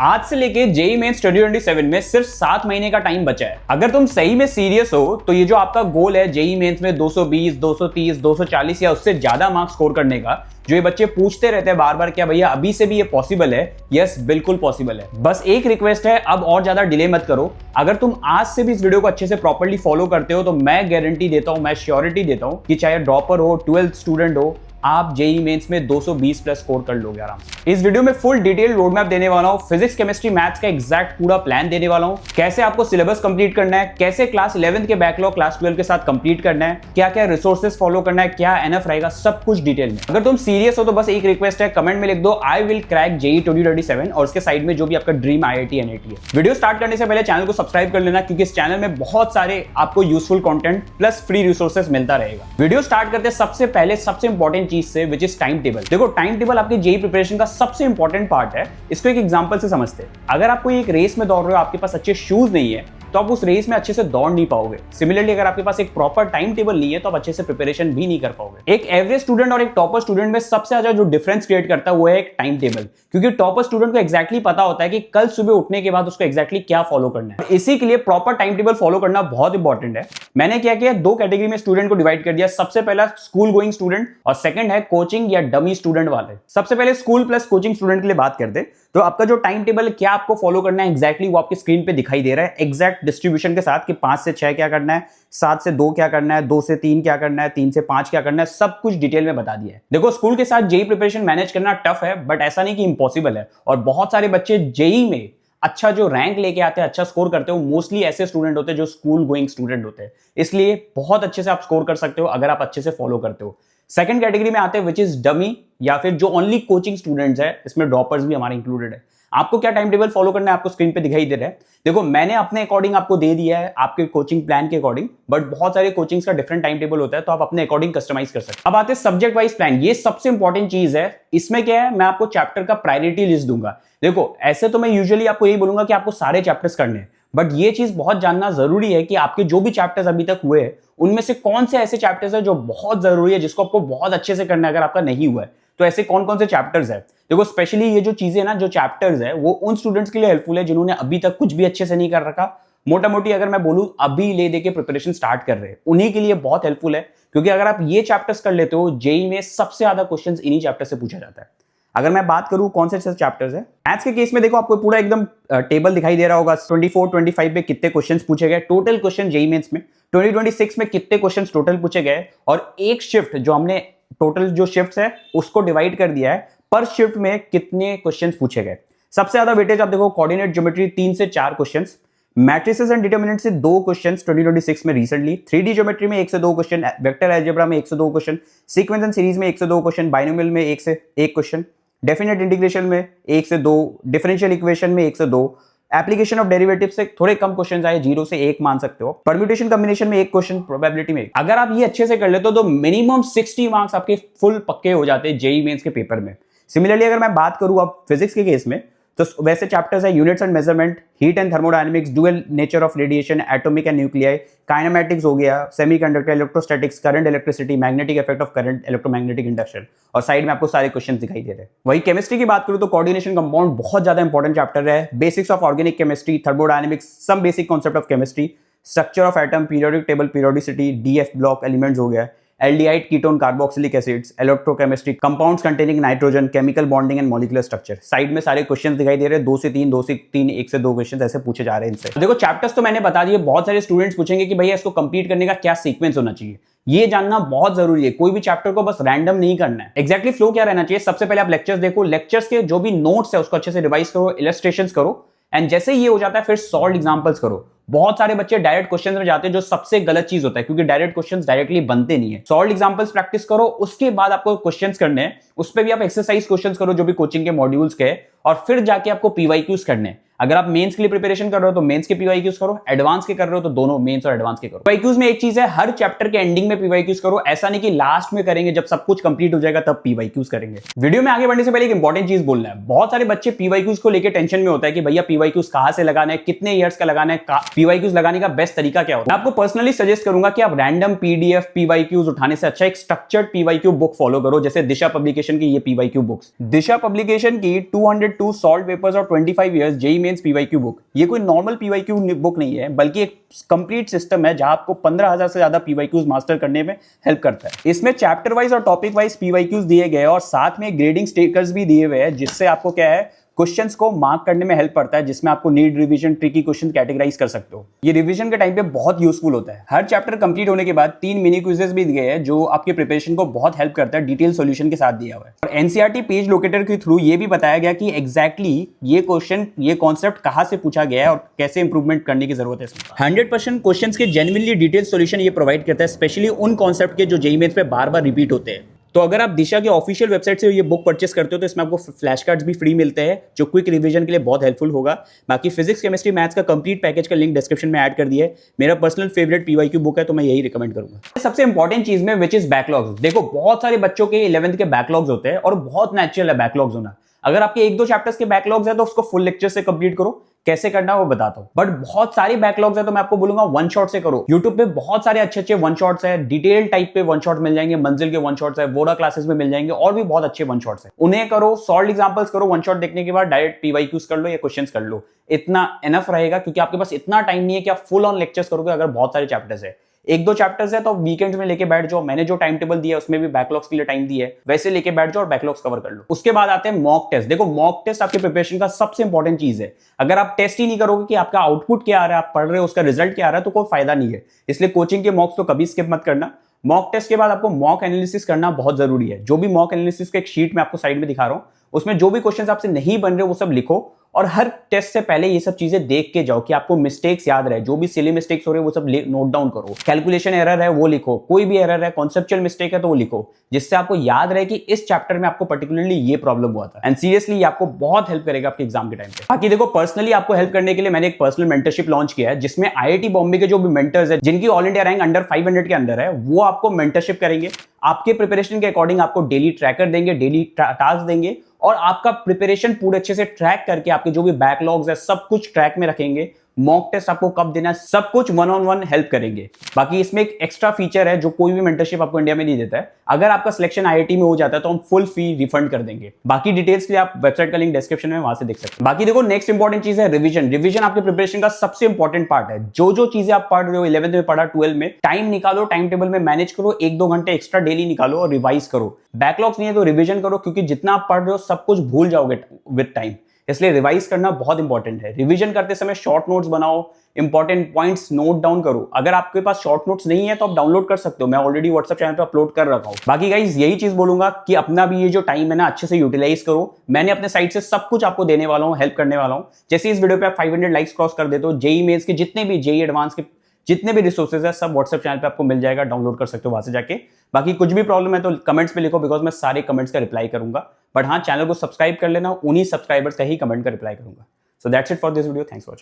आज से लेके जेईई मेंस 2027 में सिर्फ 7 महीने का टाइम बचा है। अगर तुम सही में सीरियस हो तो ये जो आपका गोल है जेईई मेंस में 220, 230, 240 या उससे ज्यादा मार्क्स स्कोर करने का, जो ये बच्चे पूछते रहते हैं बार बार क्या भैया अभी से भी ये पॉसिबल है, यस बिल्कुल पॉसिबल है। बस एक रिक्वेस्ट है, अब और ज्यादा डिले मत करो। अगर तुम आज से भी इस वीडियो को अच्छे से प्रॉपर्ली फॉलो करते हो तो मैं गारंटी देता हूं, मैं श्योरिटी देता हूं कि चाहे ड्रॉपर हो, 12th स्टूडेंट हो, आप जेईई मेंस में 220 प्लस स्कोर कर लोगे आराम से। इस वीडियो में फुल डिटेल रोड मैप देने वाला हूं, फिजिक्स केमिस्ट्री मैथ्स का एग्जैक्ट पूरा प्लान देने वाला हूं, कैसे आपको सिलेबस कंप्लीट करना है, कैसे क्लास 11 के बैकलॉग क्लास 12 के साथ कंप्लीट करना है, क्या क्या रिसोर्सेज फॉलो करना है, क्या एनएफ रहेगा, सब कुछ डिटेल में। अगर तुम सीरियस हो तो बस एक रिक्वेस्ट है, कमेंट में लिख दो आई विल क्रैक जेईई 2027 और उसके साइड में जो भी आपका ड्रीम आईआईटी एनआईटी है। वीडियो स्टार्ट करने से पहले चैनल को सब्सक्राइब कर लेना, क्योंकि इस चैनल में बहुत सारे आपको useful content plus free resources मिलता रहेगा। वीडियो स्टार्ट करते सबसे पहले सबसे इंपॉर्टेंट चीज से, विच इज टाइम टेबल। देखो टाइम टेबल आपके जेईई प्रिपरेशन का सबसे इंपॉर्टेंट पार्ट है। इसको एक एग्जांपल से समझते हैं। अगर आप कोई एक रेस में दौड़ रहे हो, आपके पास अच्छे शूज नहीं है तो आप उस रेस में अच्छे से दौड़ नहीं पाओगे। सिमिलरली अगर आपके पास एक प्रॉपर टाइम टेबल नहीं है तो आप अच्छे से प्रिपरेशन भी नहीं कर पाओगे। एक एवरेज स्टूडेंट और एक टॉपर स्टूडेंट में सबसे ज्यादा जो डिफरेंस क्रिएट करता है वो है एक टाइम टेबल, क्योंकि टॉपर स्टूडेंट को एक्जैक्टली पता होता है कि कल सुबह उठने के बाद उसको एक्जैक्टली क्या फॉलो करना है। इसी के लिए प्रॉपर टाइम टेबल फॉलो करना बहुत इंपॉर्टेंट है। मैंने क्या किया, दो कैटेगरी में स्टूडेंट को डिवाइड कर दिया। सबसे पहला स्कूल गोइंग स्टूडेंट और सेकंड है कोचिंग या डमी स्टूडेंट वाले। सबसे पहले स्कूल प्लस कोचिंग स्टूडेंट के लिए बात करते, तो आपका जो टाइम टेबल क्या आपको फॉलो करना है एग्जैक्टली वो आपकी स्क्रीन पे दिखाई दे रहा है, एग्जैक्ट डिस्ट्रीब्यूशन के साथ कि 5 से 6 क्या करना है, 7 से 2 क्या करना है, 2 से 3 क्या करना है, 3 से 5 क्या करना है, सब कुछ डिटेल में बता दिया है। देखो स्कूल के साथ जेईई प्रिपरेशन मैनेज करना टफ है, बट ऐसा नहीं कि इम्पॉसिबल है। और बहुत सारे बच्चे जेईई में अच्छा जो रैंक लेके आते हैं, अच्छा स्कोर करते हो, मोस्टली ऐसे स्टूडेंट होते हैं जो स्कूल गोइंग स्टूडेंट होते हैं। इसलिए बहुत अच्छे से आप स्कोर कर सकते हो अगर आप अच्छे से फॉलो करते हो। सेकंड कैटेगरी में आते हैं विच इज डमी या फिर जो ओनली कोचिंग स्टूडेंट्स है, इसमें ड्रॉपर्स भी हमारे इंक्लूडेड है। आपको क्या टाइम टेबल फॉलो करना है आपको स्क्रीन पे दिखाई दे रहा है। देखो मैंने अपने अकॉर्डिंग आपको दे दिया है, आपके कोचिंग प्लान के अकॉर्डिंग, बट बहुत सारे कोचिंग्स का डिफरेंट टाइम टेबल होता है, तो आप अपने अकॉर्डिंग कस्टमाइज कर सकते हैं। अब आते हैं सब्जेक्ट वाइज प्लान। ये सबसे इंपॉर्टेंट चीज है। इसमें क्या है, मैं आपको चैप्टर का प्रायोरिटी लिस्ट दूंगा। देखो ऐसे तो मैं यूजुअली आपको यही बोलूंगा कि आपको सारे चैप्टर्स करने हैं, बट ये चीज बहुत जानना जरूरी है कि आपके जो भी चैप्टर्स अभी तक हुए हैं उनमें से कौन से ऐसे चैप्टर्स है जो बहुत जरूरी है, जिसको आपको बहुत अच्छे से करना है अगर आपका नहीं हुआ है। तो ऐसे कौन कौन से चैप्टर्स है। देखो स्पेशली ये जो चीजें ना, जो चैप्टर्स है वो उन स्टूडेंट्स के लिए हेल्पफुल है जिन्होंने अभी तक कुछ भी अच्छे से नहीं कर रखा। मोटा मोटी अगर मैं बोलूं अभी ले दे के प्रिपरेशन स्टार्ट कर रहे हैं, उन्हीं के लिए बहुत हेल्पफुल है, क्योंकि अगर आप ये चैप्टर्स कर लेते हो जेईई में सबसे ज्यादा क्वेश्चंस इन्हीं चैप्टर से पूछा जाता है। अगर मैं बात करूं कौन से चैप्टर्स है, मैथ्स के केस में देखो आपको पूरा एकदम टेबल दिखाई दे रहा होगा। 24, 25 में कितने क्वेश्चंस पूछे गए, टोटल क्वेश्चन जेईई मेंस में 2026 में कितने क्वेश्चंस टोटल पूछे गए, और एक शिफ्ट जो हमने टोटल जो शिफ्ट्स है उसको डिवाइड कर दिया है, पर शिफ्ट में कितने क्वेश्चंस पूछे गए। सबसे ज्यादा वेटेज आप देखो कोऑर्डिनेट ज्योमेट्री 3 से 4 क्वेश्चंस, मैट्रिसेस एंड डिटरमिनेंट से 2 क्वेश्चंस 2026 में रिसेंटली, 3D ज्योमेट्री में 1 से 2 क्वेश्चन, वेक्टर अलजेब्रा में 1 से 2 क्वेश्चन, सीक्वेंस एंड सीरीज में 1 से 2 क्वेश्चन, बाइनोमियल में 1 से 1 क्वेश्चन, डेफिनेट इंटीग्रेशन में 1 से 2, डिफरेंशियल इक्वेशन में 1 से 2, एप्लीकेशन ऑफ डेरिवेटिव से थोड़े कम क्वेश्चन आए, 0 से 1 मान सकते हो, परम्यूटेशन कॉम्बिनेशन में 1 क्वेश्चन, प्रोबेबिलिटी में 1। अगर आप ये अच्छे से कर लेते हो तो मिनिमम 60 मार्क्स आपके फुल पक्के हो जाते हैं जेईई मेंस के पेपर में। सिमिलरली अगर मैं बात करूं अब फिजिक्स के केस में, तो वैसे चैप्टर्स है units and measurement, heat and thermodynamics, dual nature of radiation, atomic and nuclei, kinematics हो गया, semiconductor, electrostatics, current electricity, magnetic effect of current, electromagnetic induction, और साइड में आपको सारे क्वेश्चंस दिखाई दे रहे हैं। वही केमिस्ट्री की बात करूं तो कोऑर्डिनेशन कंपाउंड बहुत ज्यादा इंपॉर्टेंट चैप्टर है, basics of organic chemistry, thermodynamics, some basic concept of chemistry, structure of atom, periodic table, periodicity, d f block elements हो गया, aldehyde, ketone, carboxylic acids, electrochemistry, compounds containing nitrogen, chemical bonding and molecular structure. Side में सारे questions दिखाई दे रहे हैं, 2 से 3, 2 से 3, 1 से 2 क्वेश्चंस ऐसे पूछे जा रहे हैं इनसे। देखो चैप्टर्स तो मैंने बता दिए। बहुत सारे स्टूडेंट्स पूछेंगे कि भैया इसको कंप्लीट करने का क्या सीक्वेंस होना चाहिए। ये जानना बहुत जरूरी है। कोई भी चैप्टर को बस रैंडम नहीं करना है। एक्जैक्टली फ्लो क्या रहना चाहिए, सबसे पहले आप लेक्चर्स देखो, लेक्चर्स के जो भी नोट्स है उसको अच्छे से रिवाइज करो, इलस्ट्रेशंस करो, एंड जैसे ये हो जाता है फिर सॉल्व एग्जांपल्स करो। बहुत सारे बच्चे डायरेक्ट क्वेश्चंस में जाते हैं, जो सबसे गलत चीज होता है, क्योंकि डायरेक्ट क्वेश्चंस डायरेक्टली बनते नहीं है। सॉल्व एग्जांपल्स प्रैक्टिस करो, उसके बाद आपको क्वेश्चंस करने हैं, उस पे भी आप एक्सरसाइज क्वेश्चंस करो जो भी कोचिंग के मॉड्यूल्स के, और फिर जाके आपको पीवाईक्यूज करने हैं। अगर आप मेंस के लिए प्रिपरेशन कर रहे हो तो मेंस के पीवाईक्यूज करो, एडवांस के कर रहे हो तो दोनों मेंस और एडवांस के करो। पीवाईक्यूज में एक चीज है, हर चैप्टर के एंडिंग में पीवाईक्यूज करो, ऐसा नहीं कि लास्ट में करेंगे जब सब कुछ कंप्लीट हो जाएगा तब पीवाईक्यूज करेंगे। वीडियो में आगे बढ़ने से पहले एक इंपॉर्टेंट चीज बोलना है, बहुत सारे बच्चे पीवाईक्यूज को लेकर टेंशन में होता है कि भैया पीवाईक्यूज कहां से लगाना है, कितने ईयर्स का लगाना है, पीवाईक्यूज लगाने का बेस्ट तरीका क्या होगा। मैं आपको पर्सनली सजेस्ट करूंगा कि आप रैंडम पीडीएफ पीवाईक्यूज उठाने से अच्छा एक स्ट्रक्चर्ड पीवाईक्यू बुक फॉलो करो, जैसे दिशा पब्लिकेशन की ये पीवाईक्यू बुक्स। दिशा पब्लिकेशन की 202 सॉल्व पेपर्स और 25 years JEE mains PYQ book, ये कोई नॉर्मल पीवाईक्यू बुक नहीं है, बल्कि एक कंप्लीट सिस्टम है जहां आपको 15,000 से ज्यादा पीवाईक्यूज मास्टर करने में हेल्प करता है। इसमें चैप्टर वाइज और टॉपिक वाइज पीवाईक्यूज दिए गए और साथ में ग्रेडिंग स्टिकर्स भी दिए हुए हैं, जिससे आपको क्या है क्वेश्चंस को मार्क करने में हेल्प करता है, जिसमें आपको need revision, tricky question categorize कर सकते हो। ये रिवीजन के टाइम पे बहुत यूजफुल होता है। हर चैप्टर कंप्लीट होने के बाद 3 मिनी क्विजेस भी दिए हैं जो आपके प्रिपरेशन को बहुत हेल्प करता है, डिटेल सॉल्यूशन के साथ दिया हुआ है। और एनसीईआरटी पेज लोकेटर के थ्रू ये भी बताया गया कि एग्जैक्टली ये क्वेश्चन, ये कॉन्सेप्ट कहां से पूछा गया है और कैसे इंप्रूवमेंट करने की जरूरत है। 100% क्वेश्चन के जेन्युइनली डिटेल सॉल्यूशन ये प्रोवाइड करता है, स्पेशली उन कॉन्सेप्ट के जो जेईई मेंस पे बार बार रिपीट होते हैं। तो अगर आप दिशा के ऑफिशियल वेबसाइट से ये बुक परचेस करते हो तो इसमें आपको फ्लैश कार्ड्स भी फ्री मिलते हैं, जो क्विक रिवीजन के लिए बहुत हेल्पफुल होगा। बाकी फिजिक्स, केमिस्ट्री, मैथ्स का कंप्लीट पैकेज का लिंक डिस्क्रिप्शन में ऐड कर दिया है। मेरा पर्सनल फेवरेट पीवाईक्यू बुक है, तो मैं यही रिकमेंड करूंगा। सबसे इंपॉर्टेंट चीज में विच इज बैकलॉग्स। देखो बहुत सारे बच्चों के 11th के बैकलॉग्स होते हैं और बहुत नेचुरल है बैकलॉग्स होना। अगर आपके 1-2 चैप्टर्स के बैकलॉग्स है तो उसको फुल लेक्चर से कंप्लीट करो। कैसे करना है वो बताता हूं, बट बहुत सारी बैकलॉग्स है तो मैं आपको बोलूंगा वन शॉट से करो। यूट्यूब पे बहुत सारे अच्छे वन शॉट्स है, डिटेल टाइप पे वन शॉट मिल जाएंगे, मंजिल के वन शॉट्स है, वोडा क्लासेस में मिल जाएंगे, और भी बहुत अच्छे वन शॉट्स है। उन्हें करो, सॉल्व एग्जांपल्स करो, वन शॉट देखने के बाद डायरेक्ट पीवाईक्यूज कर लो या क्वेश्चंस कर लो। इतना एनफ रहेगा, क्योंकि आपके पास इतना टाइम नहीं है कि आप फुल ऑन लेक्चर्स करोगे। अगर बहुत सारे चैप्टर्स है, 1-2 चैप्टर्स है तो वीकेंड्स में लेके बैठ जाओ। मैंने जो टाइम टेबल दिया है उसमें भी बैकलॉग्स के लिए टाइम दिया है, वैसे लेके बैठ जाओ और बैकलॉग्स कवर कर लो। उसके बाद आते हैं मॉक टेस्ट। देखो मॉक टेस्ट आपके प्रिपरेशन का सबसे इंपॉर्टेंट चीज है। अगर आप टेस्ट ही नहीं करोगे कि आपका आउटपुट क्या आ रहा है, आप पढ़ रहे हो, उसका रिजल्ट क्या आ रहा है, तो कोई फायदा नहीं है। इसलिए कोचिंग के मॉक्स तो कभी स्किप मत करना। मॉक टेस्ट के बाद आपको मॉक एनालिसिस करना बहुत जरूरी है। जो भी मॉक एनालिसिस का एक शीट में आपको साइड में दिखा रहा हूं, उसमें जो भी क्वेश्चंस आपसे नहीं बन रहे वो सब लिखो, और हर टेस्ट से पहले ये सब चीजें देख के जाओ कि आपको मिस्टेक्स याद रहे। जो भी सिली मिस्टेक्स हो रहे हैं वो सब नोट डाउन करो। कैलकुलेशन एरर है वो लिखो, कोई भी एरर है, कॉन्सेप्चुअल मिस्टेक है तो वो लिखो, जिससे आपको याद रहे कि इस चैप्टर में आपको पर्टिकुलरली ये प्रॉब्लम हुआ था। एंड सीरियसली ये आपको बहुत हेल्प करेगा आपके एग्जाम के टाइम पे। बाकी देखो पर्सनली आपको हेल्प करने के लिए मैंने एक पर्सनल मेंटरशिप लॉन्च किया है, जिसमें आईआईटी बॉम्बे के जो भी मेंटर्स है, जिनकी ऑल इंडिया रैंक अंडर 500 के अंदर है, वो आपको मेंटरशिप करेंगे। आपके प्रिपरेशन के अकॉर्डिंग आपको डेली ट्रैकर देंगे, डेली टास्क देंगे, और आपका प्रिपरेशन पूरे अच्छे से ट्रैक करके आपके जो भी बैकलॉग्स है सब कुछ ट्रैक में रखेंगे। मॉक टेस्ट आपको कब देना है सब कुछ वन-ऑन-वन हेल्प करेंगे। बाकी इसमें एक एक्स्ट्रा फीचर है जो कोई भी मेंटरशिप आपको इंडिया में नहीं देता है। अगर आपका सिलेक्शन आईआईटी में हो जाता है तो हम फुल फी रिफंड कर देंगे। बाकी डिटेल्स के लिए आप वेबसाइट का लिंक डिस्क्रिप्शन में वहां से देख सकते हैं। बाकी देखो नेक्स्ट इंपॉर्टेंट चीज है रिवीजन। रिवीजन आपके प्रिपरेशन का सबसे इंपॉर्टेंट पार्ट है। जो चीजें आप पढ़ रहे हो 11th में पढ़ा, 12 में, टाइम निकालो, टाइम टेबल में मैनेज करो, 1-2 घंटे एक्स्ट्रा डेली निकालो और रिवाइज करो। बैकलॉग्स नहीं है तो रिवीजन करो, क्योंकि जितना आप पढ़ रहे हो सब कुछ भूल जाओगे विद टाइम। इसलिए रिवाइज करना बहुत इंपॉर्टेंट है। रिवीजन करते समय शॉर्ट नोट्स बनाओ, इंपॉर्टेंट पॉइंट्स नोट डाउन करो। अगर आपके पास शॉर्ट नोट्स नहीं है तो आप डाउनलोड कर सकते हो, मैं ऑलरेडी व्हाट्सएप चैनल पे अपलोड कर रखा हूं। बाकी गाइस यही चीज बोलूंगा कि अपना भी ये जो टाइम है ना अच्छे से यूटिलाइज करो। मैंने अपने साइड से सब कुछ आपको देने वाला हूं, हेल्प करने वाला हूं। जैसे इस वीडियो पे आप 500 लाइक्स क्रॉस कर देते हो, जेईई मेंस के जितने भी, जेईई एडवांस के जितने भी रिसोर्सेज है सब व्हाट्सएप चैनल पे आपको मिल जाएगा, डाउनलोड कर सकते हो वहां से जाके। बाकी कुछ भी प्रॉब्लम है तो कमेंट्स में लिखो, बिकॉज मैं सारे कमेंट्स का रिप्लाई करूंगा। बट हाँ, चैनल को सब्सक्राइब कर लेना, उन्हीं सब्सक्राइबर्स का ही कमेंट का रिप्लाई करूंगा। So that's it for this video, thanks for watching.